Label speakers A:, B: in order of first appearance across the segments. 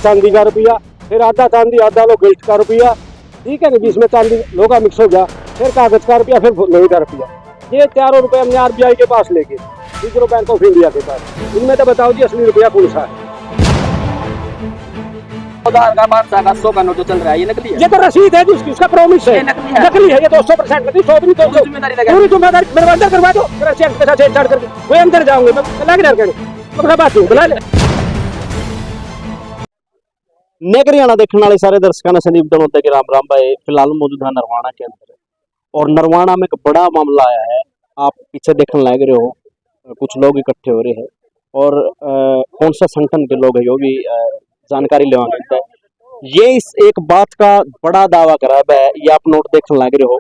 A: चांदी का रुपया, फिर आधा चांदी आधा लो गिल्ट का रुपया, ठीक है ना, बीच में चांदी लोहा मिक्स हो गया, फिर कागज का रुपया, फिर लोहे का रुपया। ये चारों रुपये हमने आरबीआई के पास लेके, रिजर्व बैंक ऑफ इंडिया के पास। इनमें तो बताओ जी असली रुपया कौन सा है?
B: उधार का 500 का नोट जो चल रहा है ये नकली है।
A: ये तो रसीद है जिसकी, उसका प्रॉमिस है, नकली है ये 200% नकली, 100 नहीं 200। पूरी जिम्मेदारी मेरे अंदर करवा दो, चेक के साथ छेड़छाड़ करके वो अंदर जाऊंगे मैं, लग रहा है अपना बात बुला ले।
C: नेक हरियाणा देखने वाले सारे दर्शकों ने संदीप डनोते के राम राम भाई। फिलहाल मौजूद है नरवाना के अंदर, और नरवाना में एक बड़ा मामला आया है। आप पीछे देखने लग रहे हो, कुछ लोग इकट्ठे हो रहे हैं, और कौन सा संगठन के लोग है वो भी जानकारी लेवा मिलता है। ये इस एक बात का बड़ा दावा करा है, ये आप नोट देखने लग रहे हो,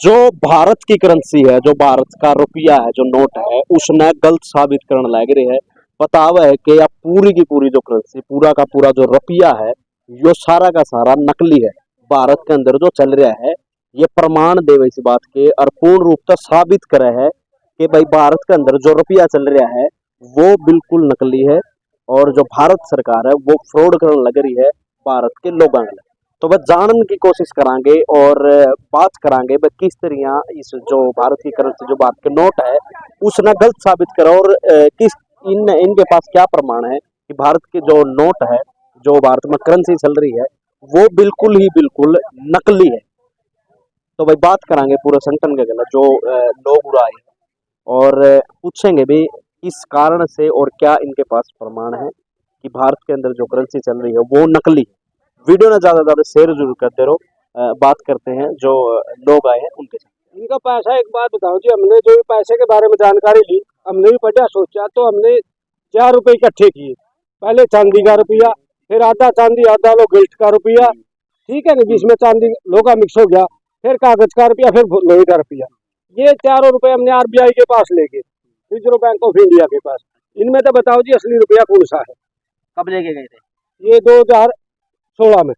C: जो भारत की करेंसी है, जो भारत का रुपया है, जो नोट है, उसने गलत साबित करने लग रहे है। बतावा है कि आप पूरी की पूरी जो करेंसी, पूरा का पूरा जो रुपया है, यो सारा का सारा नकली है। भारत के अंदर जो चल रहा है, ये प्रमाण देवे इस बात के, और पूर्ण रूप से साबित करे है कि भाई भारत के अंदर जो रुपया चल रहा है वो बिल्कुल नकली है, और जो भारत सरकार है वो फ्रॉड करने लग रही है भारत के लोगों ने। तो वह जानने की कोशिश करांगे और बात करांगे वह किस तरह इस जो भारत की करेंसी, जो भारत के नोट है, उसने गलत साबित करा, और किस इनके पास क्या प्रमाण है कि भारत के जो नोट है, जो भारत में करेंसी चल रही है, वो बिल्कुल ही बिल्कुल नकली है। तो भाई बात करांगे पूरे संगठन के गलत जो लोग उड़ाए, और पूछेंगे भी किस कारण से और क्या इनके पास प्रमाण है कि भारत के अंदर जो करेंसी चल रही है वो नकली है। वीडियो ना ज्यादा ज्यादा शेयर जरूर करते रहो। बात करते हैं जो लोग आए हैं उनके साथ।
A: इनका पैसा, एक बात बताओ जी, हमने जो पैसे के बारे में जानकारी ली, हमने भी पढ़ा सोचा, तो हमने 4 रुपये इकट्ठे किए। पहले चांदी का रुपया, फिर आधा चांदी आधा लो गिल्ट का रुपया, ठीक है ना, जिसमें चांदी लोहा मिक्स हो गया, फिर कागज का रुपया, फिर लोहे का रुपया। ये चारों रुपये हमने आरबीआई के पास लेके, रिजर्व बैंक ऑफ इंडिया के पास। इनमें तो बताओ जी असली रुपया कौन सा है?
B: कब लेके गए थे?
A: ये 2016 में।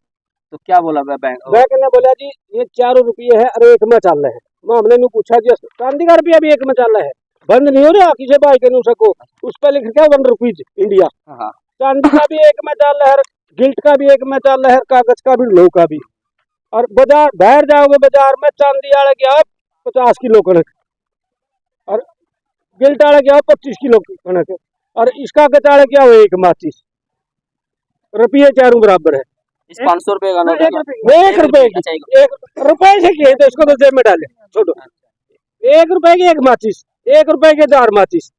B: तो क्या बोला बैंक
A: ने बोला जी ये 4 रुपये है, अरे एक में चल रहे हैं। हमने नु पूछा जी चांदी का रुपया भी एक में चल रहा है, बंद नहीं हो रहा किसी भाई के नु सको, उस पर लिख क्या 1 रुपीज इंडिया। चांदी का भी एक में चल रहा है, गिल्ट का भी एक में चल रहा है, कागज का भी, लोह का भी। और बाजार बाहर जाओगे, बाजार में चांदी आड़ा क्या 50 किलो कणक, और गिल्ट आड़ा क्या 25 किलो कणक, और इसका गचाड़ा क्या हो 1 माचिस। रुपये चारों बराबर है।
B: इस 500 रुपए का नोट
A: 1 रुपए की, 1 रुपए से किए तो इसको तो जेब में डाले छोड़ो। 1 रुपए की 1 माचिस, 1 रुपए के 4 माचिस,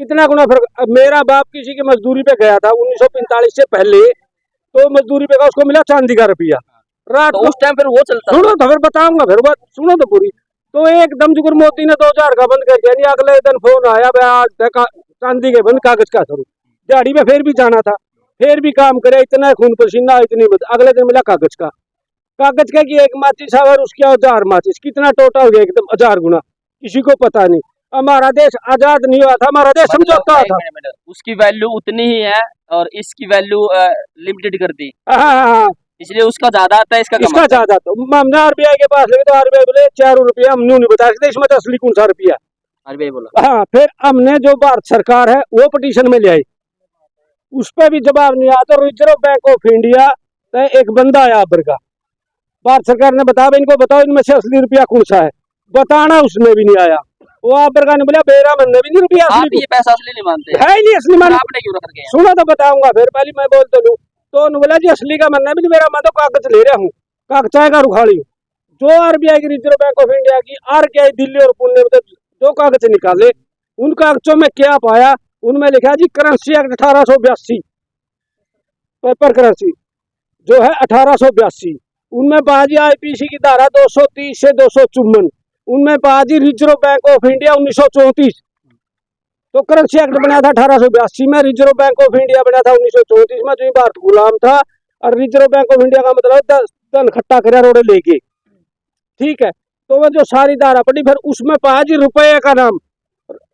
A: कितना गुना फर्क। अब मेरा बाप किसी की मजदूरी पे गया था 1945 से पहले, तो मजदूरी पे का उसको मिला चांदी का रुपया रात
B: तो उस टाइम फिर वो चलता।
A: सुनो तो फिर बताऊंगा, फिर बात सुनो तो पूरी। तो एकदम जुगर मोदी ने 2000 का बंद कर दिया, अगले दिन फोन आया चांदी के बंद, कागज का करो। दिहाड़ी में फिर भी जाना था, फिर भी काम करे, इतना खून पसीना, इतनी अगले दिन मिला कागज का। कागज का की 1 माचिस और उसके 4 माचिस, कितना टोटा हो गया एकदम 1000 गुना, किसी को पता नहीं। हमारा देश आजाद नहीं हुआ था, हमारा देश समझौता था।
B: उसकी वैल्यू उतनी ही है और इसकी वैल्यू लिमिटेड कर दी,
A: हाँ,
B: इसलिए उसका ज्यादा आता है, इसका
A: ज्यादा। तो हमने आरबीआई के पास लगे, तो आरबीआई बोले 4 रुपया हम नहीं बता सकते इसमें तो असली कौन सा रुपया।
B: आरबीआई बोला।
A: हाँ, फिर हमने जो भारत सरकार है वो पिटीशन में ले आई, उस पर भी जवाब नहीं आया। तो रिजर्व बैंक ऑफ इंडिया एक बंदा आया अबर का, भारत सरकार ने बताया इनको बताओ इनमें से असली रुपया कौन सा है, बताना उसमें भी नहीं आया। वो अबर का ने बोला बेरा मन भी नहीं रुपया असली,
B: ये पैसा असली नहीं मानते
A: है ही नहीं असली मान,
B: आपने क्यों रख दिया?
A: सुनो तो बताऊंगा, फिर पहले मैं बोलता हूँ। तो उन्होंने बोला जी असली का मानना भी नहीं मेरा, मैं तो कागज ले रहा हूँ, कागजाय का रुखाड़ी। जो आरबीआई की, रिजर्व बैंक ऑफ इंडिया की, आरबीआई दिल्ली और पुणे में जो कागज निकाले, उन कागजों में क्या पाया, उनमें लिखा जी करेंसी एक्ट 1882, पेपर करेंसी जो है 1882, उनमें बाजी आईपीसी की धारा 230 से 254, उनमें बाजी रिजर्व बैंक ऑफ इंडिया 1934। तो करेंसी एक्ट बना था 1882 में, रिजर्व बैंक ऑफ इंडिया बना था 1934 में, जो भारत गुलाम था। और रिजर्व बैंक ऑफ इंडिया का मतलब धन खट्टा कर रोड़े लेके, ठीक है। तो वो जो सारी धारा पड़ी, फिर उसमें पाया जी रुपये का नाम,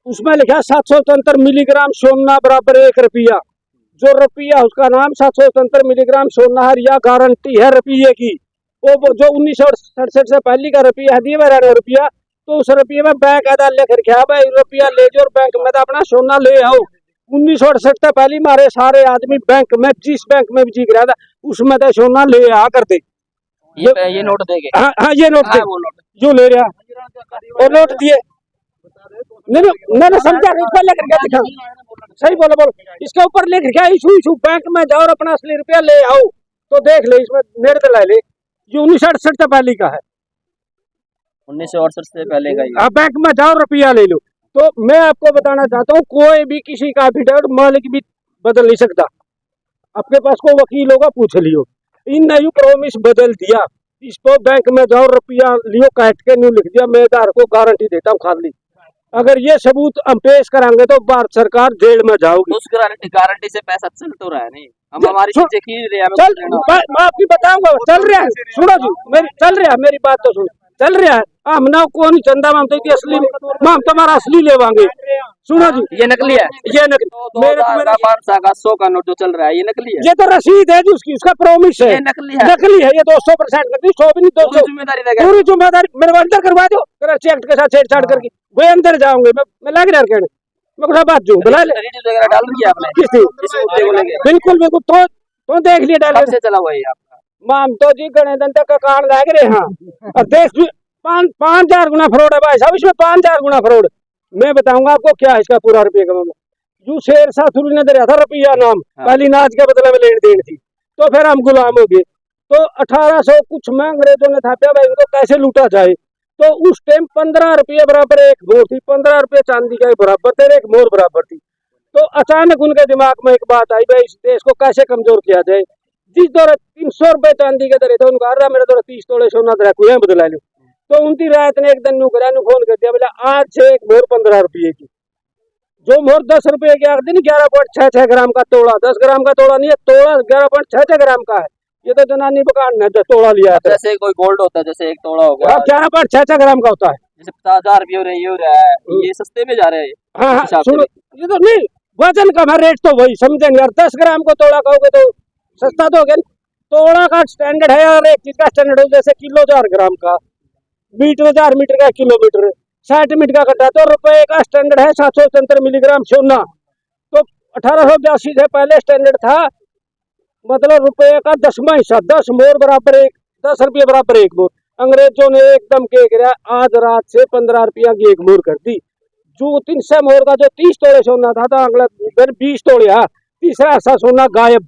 A: उसमें लिखा 777 मिलीग्राम सोना बराबर 1 रुपया। जो रुपया उसका नाम 777 मिलीग्राम सोना है, या गारंटी है रुपये की। वो जो 1967 से पहले का रुपया है, दिए रुपया, तो उस रुपये में बैंक अदा लिख रखा है भाई रुपया ले जाओ, बैंक में तो अपना सोना ले आओ। 1968 से पहले हमारे सारे आदमी बैंक में, जिस बैंक में भी जी रहा था उसमें तो सोना ले आ करते।
B: ये नोट देंगे।
A: हाँ हाँ, ये नोट
B: हाँ,
A: दे,
B: वो नोट
A: जो ले रहा और नोट दिए। नहीं नहीं, मैंने समझा नहीं, इस पर लिख के दिखा। सही बोलो बोलो, इसके ऊपर लिख के इशू इशू बैंक में जाओ और अपना असली रुपया ले आओ, तो देख ले इसमें नेट ला ले। ये 1968 से पहले का है।
B: 1968 से पहले का ये।
A: आप बैंक में जाओ रुपया ले लो। तो मैं आपको बताना चाहता हूँ, कोई भी किसी का एफिडेविट मालिक भी बदल नहीं सकता। आपके पास कोई वकील होगा, पूछ लियो। इन यू प्रॉमिस बदल दिया, इसको बैंक में जाओ रुपया लियो काट के न्यू लिख दिया, मैं आधार को गारंटी देता हूँ खाली। अगर ये सबूत हम पेश कराएंगे तो भारत सरकार जेल में जाओगी।
B: उस गारंटी से पैसा चल तो रहा है नहीं, हम हमारी
A: सुन-
B: चीजें खींच रहे हैं, हमें
A: चल
B: कुछ लेना होगा।
A: मैं आपकी बताऊंगा, चल रहा है, सुनो जी, चल रहा है, मेरी बात तो सुनो, चल रहा है। हम ना कौन चंदा हम तो असली, हम तुम्हारा असली लेवांगे। सुनो जी,
B: ये नकली है।
A: ये नकली, मेरे
B: 500 का 100 का नोट जो चल रहा है ये नकली है।
A: ये तो रसीद है जी उसकी, उसका प्रॉमिस है।
B: ये नकली है।
A: नकली है ये, 200% नकली, 100 भी नहीं,
B: पूरी
A: 200
B: जिम्मेदारी लेगा।
A: पूरी जिम्मेदारी मेरे को अंदर करवा दो, करप्शन एक्ट के साथ छेड़छाड़ करके वे अंदर जाऊंगे। मैं लग रहा कहने, मैं कुछ बात जो बुला ले
B: रीडिंग वगैरह डाल रही है आपने
A: किस थी?
B: इस मुद्दे को लेके?
A: बिल्कुल बिल्कुल, तो देख लिए डाल
B: कब से चला हुआ है ये आपका?
A: माम तो जी गणतंत्र तक का कान लग रहे हैं। और देश भी 5,000 गुना फ्रॉड है भाई साहब, इसमें 5,000 गुना फ्रॉड। मैं बताऊंगा आपको क्या है इसका पूरा रुपये का मामला। जो शेर शाह शुरू ने दरिया था रुपया नाम,
B: हाँ।
A: पहली नाच के बदले में लेन देन थी, तो फिर हम गुलाम हो गए। तो 1800 कुछ में अंग्रेजों ने थापा भाई इनको कैसे लूटा जाए। तो उस टाइम 15 रुपये बराबर एक मोहर थी, 15 रुपये चांदी का बराबर थे, एक मोहर बराबर थी। तो अचानक उनके दिमाग में एक बात आई, भाई इस देश को कैसे कमजोर किया जाए। जिस दौरे 300 रुपये चांदी के दरे थे, उनको आ रहा मेरे दौरे 30 तोले सोना दरा को बदला लो। तो उनकी रात ने एक दिन नु फोन कर दिया, बोला आज से एक मोहर 15 रुपये की, जो मोहर 10 रुपये की आखिर नहीं, 11.66 ग्राम का तोड़ा, 10 ग्राम का तोड़ा नहीं है, तोड़ा 11.66 ग्राम का है। ये तो जनानी बकान ने तोड़ा लिया है।
B: जैसे कोई गोल्ड होता है, जैसे एक तोड़ा हो गया,
A: 11.66 ग्राम का होता है।
B: जैसे 50,000 रुपये हो रहे हैं, ये हो रहा है, ये सस्ते में जा रहे हैं।
A: हाँ हाँ,
B: हिसाब से
A: सुनो, ये तो नहीं वजन का है, रेट तो वही समझेंगे यार। 10 ग्राम को तोड़ा कहोगे तो सस्ता तो हो गया। तोड़ा का स्टैंडर्ड है और एक चीज का स्टैंडर्ड हो, जैसे किलो 4 ग्राम का, मीटर 4 मीटर का किलोमीटर, 60 मीटर का कट्टा। तो रुपए का स्टैंडर्ड है 770 मिलीग्राम सोना। तो 1882 से पहले स्टैंडर्ड था, मतलब रुपए का 10वां हिस्सा, 10 मोहर बराबर एक, 10 रुपये बराबर एक मोहर। अंग्रेजों ने एकदम के गिरा, आज रात से 15 रुपया की एक मोहर कर दी। जो 300 मोहर का जो 30 तोले सोना था, तो अगला 20 तोले, तीसरा हिस्सा सोना गायब।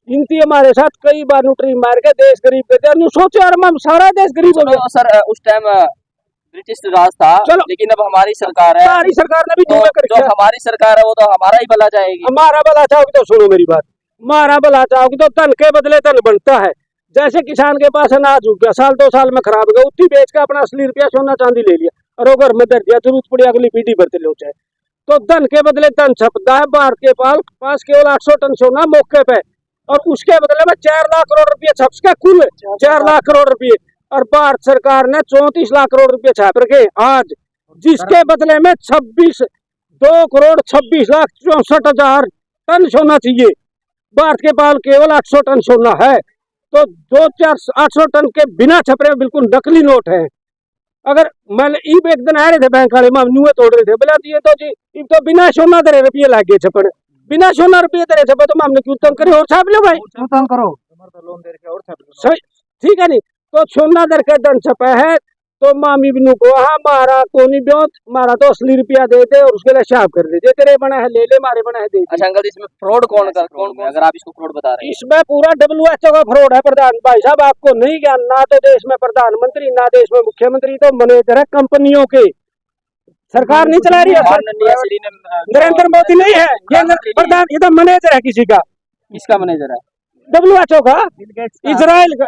A: इनकी हमारे साथ कई बार नुटरी मार के देश गरीब कर दिया। सोचो यार, हम सारा देश गरीब हो गया।
B: तो सर उस टाइम ब्रिटिश राज था,
A: चलो।
B: लेकिन अब हमारी सरकार है,
A: हमारी सरकार ने भी
B: तो
A: धुआं कर
B: जो
A: दिया।
B: हमारी सरकार है वो तो हमारा ही भला चाहेगी।
A: हमारा भला चाहोगे तो सुनो मेरी बात, हमारा भला चाहोगे तो धन के बदले धन बनता है। जैसे किसान के पास अनाज उग गया, साल 2 साल में खराब हो गया, उतनी बेच के अपना असली रुपया सोना चांदी ले लिया और वो घर में दर दिया, जरूरत पड़ी अगली पीढ़ी भरते लो चाहे। तो धन के बदले धन छपता है। भारत के पास केवल 800 टन सोना मौके पे, और उसके बदले में 4 लाख करोड़ रुपये छप सके, कुल 4 लाख करोड़ रुपये। और भारत सरकार ने 34 लाख करोड़ रुपये छाप रखे आज, जिसके बदले में 2,26,64,64,00,000 टन सोना चाहिए। भारत के पास केवल 800 टन सोना है। तो 800 टन के बिना छपरे में बिल्कुल नकली नोट है। अगर मैं एक दिन आ रहे थे बैंक वाले, नुए तोड़ रहे थे, बोला दिए तो जी इब तो बिना सोना दरे रुपये लाग गए छपड़, बिना सोना रुपये दरे छपे, तो हमने क्यों तंग करे, और छाप लो भाई,
D: तंग करो।
A: सही ठीक है नहीं। तो सोना दर के धन छपा है, तो मामी बिनू को मारा कोनी ब्योत, मारा तो असली रुपया दे दे और उसके लिए छाप कर दे, तेरे बना है ले ले, मारे बना है दे दे।
B: अच्छा अंकल, इसमें फ्रॉड कौन अगर आप इसको फ्रॉड बता रहे हैं?
A: इसमें पूरा WHO का फ्रॉड है प्रधान भाई साहब, आपको नहीं ज्ञान। ना तो देश में प्रधानमंत्री, ना देश में मुख्यमंत्री, तो मैनेजर है कंपनियों के। सरकार नहीं चला रही है,
B: माननीय श्री ने
A: नरेंद्र मोदी नहीं है ये प्रधान, ये तो मैनेजर है किसी का,
B: किसका मैनेजर है?
A: WHO का, इजराइल का।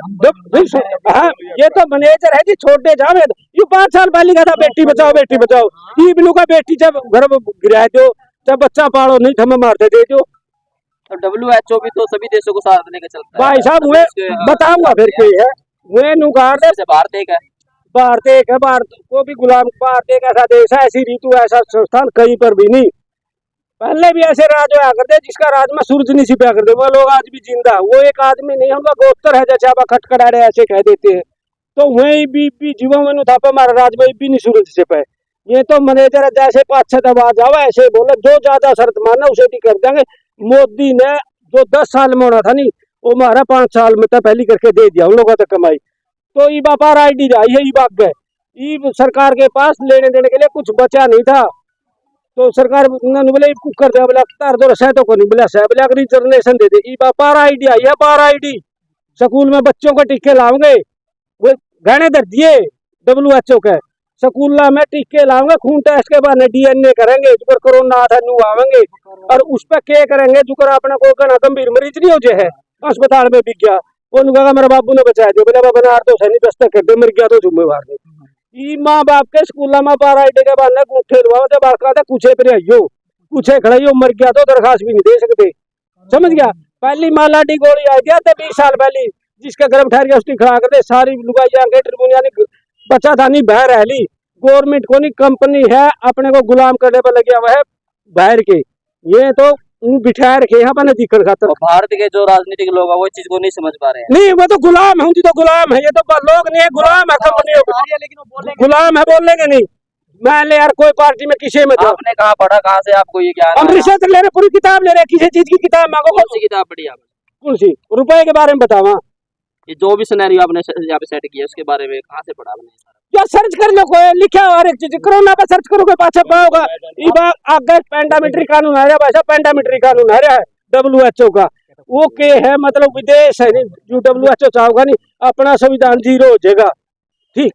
A: हाँ, ये तो मैनेजर है जी, छोटे जावे। ये 5 साल पहले का था, बेटी बचाओ बेटी बचाओ। ये बिनू का बेटी जब घर गिरा दो, जब बच्चा पालो नहीं थमे मारते दे दो।
B: तो WHO भी तो सभी देशों को साथ लेके चलता है
A: भाई साहब मैं बताऊंगा फिर कोई है, मैं नुगार दे
B: जैसे भारत एक है।
A: भारत एक है, भारत को भी गुलाम, भारत एक ऐसा देश है, ऐसी रीतु ऐसा संस्थान कहीं पर भी नहीं। पहले भी ऐसे राज हुआ करते जिसका राज में सूरज नहीं छिपा करते, वो लोग आज भी जिंदा। वो एक आदमी नहीं, उनका गोस्तर है, जैसे आप खटखटा रहे ऐसे कह देते हैं। तो वही भी जीवों में था हमारा राज में भी नहीं सूरज छिपा है। ये तो मैनेजर है, जैसे 5-6 दबा जाओ ऐसे बोले, जो ज्यादा शर्त मानना उसे भी कर देंगे। मोदी ने जो 10 साल में होना था नहीं, वो हमारा 5 साल में तो पहली करके दे दिया उन लोगों तक कमाई। तो ई व्यापार आईडी आई है, ई भाग गए। ई सरकार के पास लेने देने के लिए कुछ बचा नहीं था, तो सरकार ने बोले कर दे, बोला तार दो रसैतों को नहीं बोला सह बोला रिजर्वेशन दे दे। ई व्यापार आईडी आई है, बार आईडी स्कूल में बच्चों को टीके लाओगे, वो गहने दर दिए WHO के स्कूल में टीके लाओगे, खून टेस्ट के बाद DNA करेंगे, जो कोरोना था नू आवेंगे, और उस पर क्या करेंगे जो अपना कोई घना गंभीर मरीज नहीं हो जे है अस्पताल में बिक गया, वो कहा मेरे बाबू ने बचा दिया, बोले बाबा बनार तो सही दस्तक कर दे, मर गया तो जिम्मेवार नहीं। माँ बाप के स्कूल में 12 आईडी के बाद गुठे लुआ बारका था, कुछ पर आइयो कुछ खड़ाइयो, मर गया तो दरखास्त भी नहीं दे सकते, समझ गया। पहली मालाडी गोली आई गया था 20 साल पहले, जिसका गर्म ठहर गया उसकी खड़ा कर दे, सारी लुगाई आके ट्रिब्यून यानी बचा था नहीं बह रह ली। गवर्नमेंट को नहीं, कंपनी है अपने को गुलाम करने पर लगे हुआ है बाहर के, ये तो बिठा रखे यहाँ पर दिक्कत खातर।
B: भारत के जो राजनीतिक लोग हैं वो इस चीज को नहीं समझ पा रहे हैं।
A: नहीं वो तो गुलाम है, उनकी तो गुलाम है, ये तो लोग नहीं है, गुलाम है कंपनियों को, गुलाम है, बोलेंगे नहीं। मैं ले यार कोई पार्टी में किसी में
B: आपने कहाँ पढ़ा, कहाँ से आपको ये ज्ञान
A: हम
B: आया?
A: रिसर्च ले रहे, पूरी किताब ले रहे, किसी चीज की किताब मांगो,
B: कौन सी किताब पढ़ी आपने?
A: कौन सी रुपए के बारे में बतावा।
B: ये जो भी सिनेरियो आपने यहाँ पे सेट किया उसके बारे में कहाँ से पढ़ा आपने?
A: या सर्च कर लो, कोई लिखा हर एक चीज, कोरोना पर सर्च करोगे पाछा पाओगा। ये बात आगे पेंडामिट्री कानून आ रहा है, भाई पेंडामिट्री कानून आ रहा है WHO का, वो के है मतलब विदेश है नहीं, जो WHO चाहोगा नहीं अपना संविधान जीरो हो जाएगा, ठीक।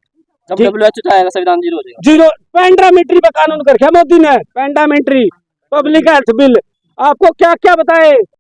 B: जब WHO चाहेगा संविधान जीरो हो जाएगा।
A: जीरो पेंडामिट्री पे कानून कर मोदी ने, पेंडामिट्री पब्लिक हेल्थ बिल, आपको क्या क्या बताए,